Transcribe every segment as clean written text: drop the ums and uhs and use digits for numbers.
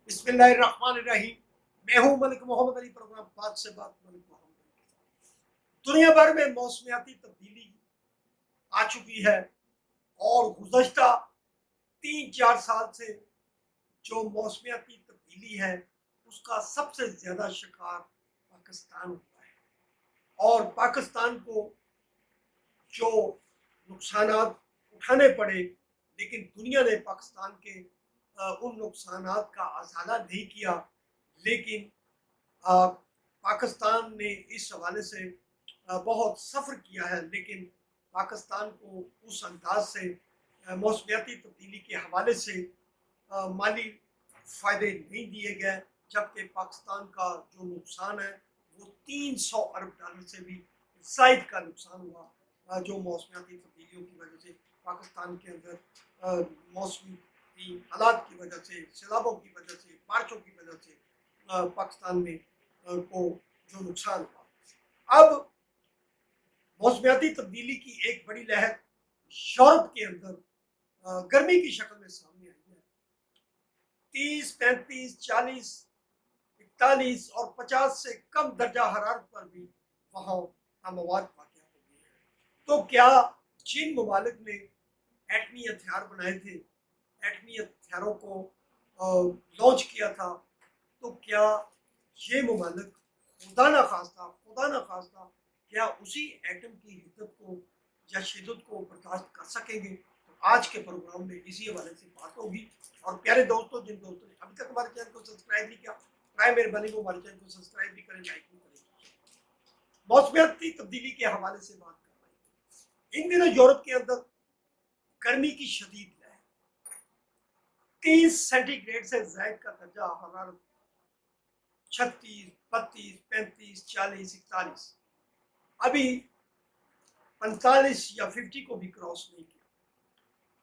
बिस्मिल्लाहिर्रहमानिर्रहीम। मैं हूं मलिक मोहम्मद अली, प्रोग्राम बात से बात मलिक मोहम्मद अली के साथ। दुनिया भर में मौसमियाती तब्दीली आ चुकी है और गुज़श्ता 3-4 साल से जो मौसमियाती तब्दीली है उसका सबसे ज़्यादा शिकार पाकिस्तान हुआ है। और पाकिस्तान को जो नुकसानात उठाने पड़े, लेकिन दुनिया ने पाकिस्तान के उन नुकसानात का अज़ाला नहीं किया। लेकिन पाकिस्तान ने इस हवाले से बहुत सफ़र किया है, लेकिन पाकिस्तान को उस अंदाज से मौसमियाती तब्दीली के हवाले से माली फ़ायदे नहीं दिए गए, जबकि पाकिस्तान का जो नुकसान है वो 300 अरब डॉलर से भी ज़ायद का नुकसान हुआ, जो मौसमियाती तब्दीलियों की वजह से पाकिस्तान के अंदर मौसमी हालात की वजह से, सैलाबों की वजह से, बारिशों की वजह से पाकिस्तान में को जो नुकसान हुआ। अब मौसमियाती तब्दीली की एक बड़ी लहर यूरोप के अंदर गर्मी की शक्ल में सामने आई है। 30, 35, 40, 41 और 50 से कम दर्जा हरारत पर भी वहाँ हमवात वाक़या हो गई है। तो क्या जिन ममालिक ने एटमी हथियार बनाए थे, एटमी हथियारों को लॉन्च किया था, तो क्या ये ममालिक खुदा ना खास्ता क्या उसी एटम की हिद्दत को या शिद्दत को बर्दाश्त कर सकेंगे? तो आज के प्रोग्राम में इसी हवाले से बात होगी। और प्यारे दोस्तों, जिन दोस्तों ने अभी तक हमारे चैनल को सब्सक्राइब नहीं किया, प्राइम मेहरबानी को हमारे चैनल को सब्सक्राइब भी करें, लाइक भी करें। मौसमियाती तब्दीली के हवाले से बात कर रहे हैं। इन दिनों यूरोप के अंदर गर्मी की शदीद लहर, 30 सेंटीग्रेड से ज़ायद का दर्जा हरारत, 36, 32, 35, 40, 41, अभी 45 या 50 को भी क्रॉस नहीं किया।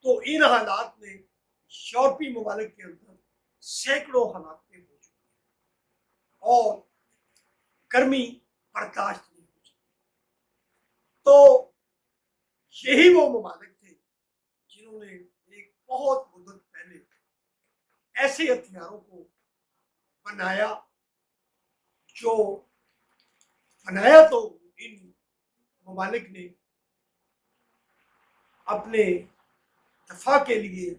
तो इन हालात में यूरोपीय ममालिक के अंदर सैकड़ों हालातें हो चुकी हैं और गर्मी बर्दाश्त नहीं हो सकती। तो यही वो ममालिक थे जिन्होंने एक बहुत मुद्दत पहले ऐसे हथियारों को बनाया, जो बनाया तो इन ममालिक ने अपने दफा के लिए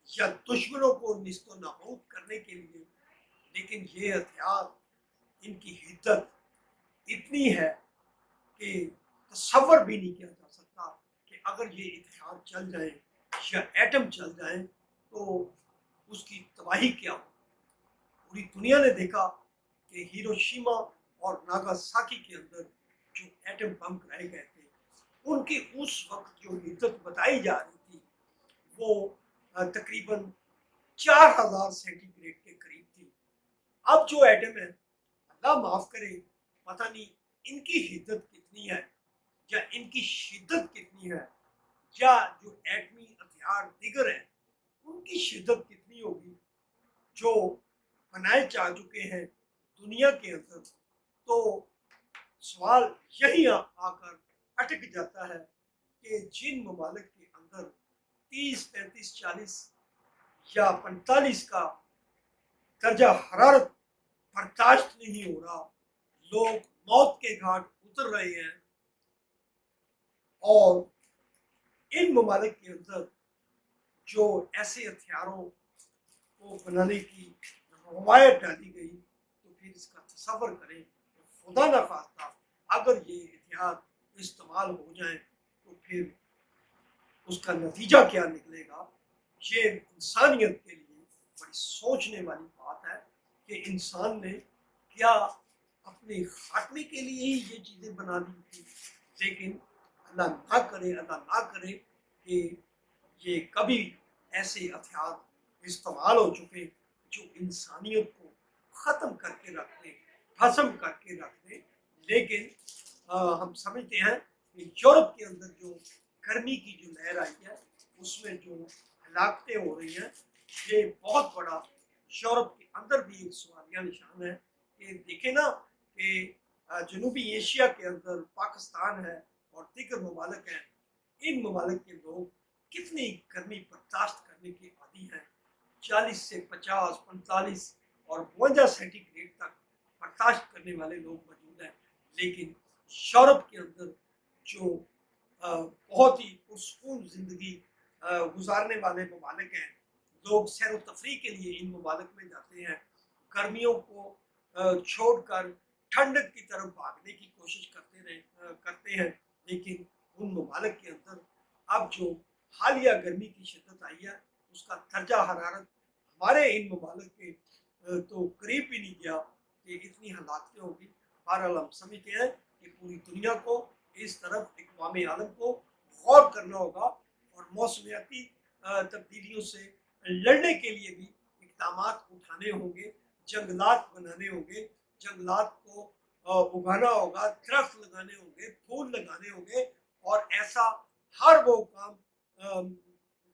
या दुश्मनों को निस्तो नाबूद करने के लिए, लेकिन ये हथियार, इनकी हिद्दत इतनी है कि तसव्वुर भी नहीं किया जा सकता कि अगर ये हथियार चल जाए या एटम चल जाए तो उसकी तबाही क्या हो। पूरी दुनिया ने देखा कि हिरोशिमा और नागासाकी के अंदर जो एटम बम गिराए गए थे, उनकी उस वक्त जो हिद्दत बताई जा रही थी वो तकरीबन 4000 सेंटीग्रेड के करीब थी। अब जो एटम है, अल्लाह माफ करे, पता नहीं इनकी हिद्दत कितनी है या इनकी शिद्दत कितनी है, या जो एटमी हथियार दिगर हैं उनकी शिद्दत कितनी होगी जो बनाए जा चुके हैं दुनिया के अंदर। तो सवाल यही आकर अटक जाता है कि जिन ममालिक के अंदर 30, 35, 40 या 45 का दर्जा हरारत बर्दाश्त नहीं हो रहा, लोग मौत के घाट उतर रहे हैं, और इन ममालिक के अंदर जो ऐसे हथियारों को बनाने की रवायत डाली गई, तो फिर इसका तसव्वुर करें, खुदा न खास्ता अगर ये हथियार इस्तेमाल हो जाए तो फिर उसका नतीजा क्या निकलेगा। ये इंसानियत के लिए बड़ी सोचने वाली बात है कि इंसान ने क्या अपने खात्मे के लिए ही ये चीज़ें बना दी थी। लेकिन अल्लाह ना करे कि ये कभी ऐसे हथियार इस्तेमाल हो चुके जो इंसानियत को ख़त्म करके रख दें, भस्म करके रख दें। लेकिन हम समझते हैं कि यूरोप के अंदर जो गर्मी की जो लहर आई है उसमें जो हलाकतें हो रही हैं, ये बहुत बड़ा यूरोप के अंदर भी एक सवालिया निशान है कि देखें ना कि जनूबी एशिया के अंदर पाकिस्तान है और दीगर ममालिक हैं, इन ममालिक के लोग कितनी गर्मी बर्दाश्त करने के आदी हैं। 40 से 50, 45 और 52 सेंटीग्रेड तक बर्दाश्त करने वाले लोग मौजूद हैं। लेकिन यूरोप के अंदर जो बहुत ही पुरसकून ज़िंदगी गुजारने वाले ममालिक हैं, लोग सैर व तफरी के लिए इन ममालिक में जाते हैं, गर्मियों को छोड़कर ठंडक की तरफ भागने की कोशिश करते हैं। लेकिन उन ममालिक के अंदर अब जो हालिया गर्मी की शिद्दत आई है, उसका दर्जा हरारत हमारे इन ममालिक के तो करीब भी नहीं गया कि इतनी हलाकतें होगी। बहरहाल हम समझते हैं कि पूरी दुनिया को इस तरफ इक़वाम आलम को गौर करना होगा और मौसमियाती तब्दीलियों से लड़ने के लिए भी इक़दाम उठाने होंगे, जंगलात बनाने होंगे, जंगलात को उगाना होगा, दरख्त लगाने होंगे, फूल लगाने होंगे और ऐसा हर वो काम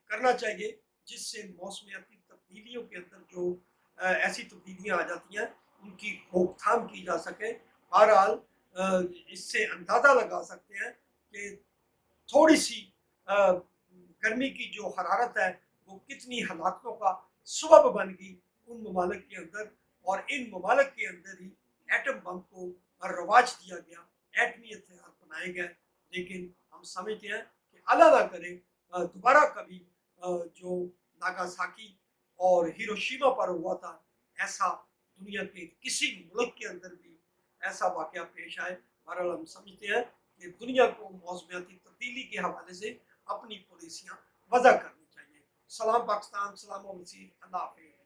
करना चाहिए जिससे मौसमियाती तब्दीलियों के अंदर जो ऐसी तब्दीलियाँ आ जाती हैं उनकी रोकथाम की जा सके। बहरहाल इससे अंदाज़ा लगा सकते हैं कि थोड़ी सी गर्मी की जो हरारत है वो कितनी हलाकतों का सबब बन गई उन ममालिक के अंदर, और इन ममालिक के अंदर ही एटम बम को रवाज दिया गया, एटमी हथियार बनाए गए। लेकिन हम समझते हैं कि अल्लाह ना करे दोबारा कभी जो नागासाकी और हिरोशिमा पर हुआ था ऐसा दुनिया के किसी मुल्क के अंदर भी ऐसा वाक़या पेश आए। बहरहाल हम समझते हैं कि दुनिया को मौसमियाती तब्दीली के हवाले से अपनी पॉलिसियाँ वज़ा करनी चाहिए। सलाम पाकिस्तान, सलाम अल्लाह हाफ़िज़।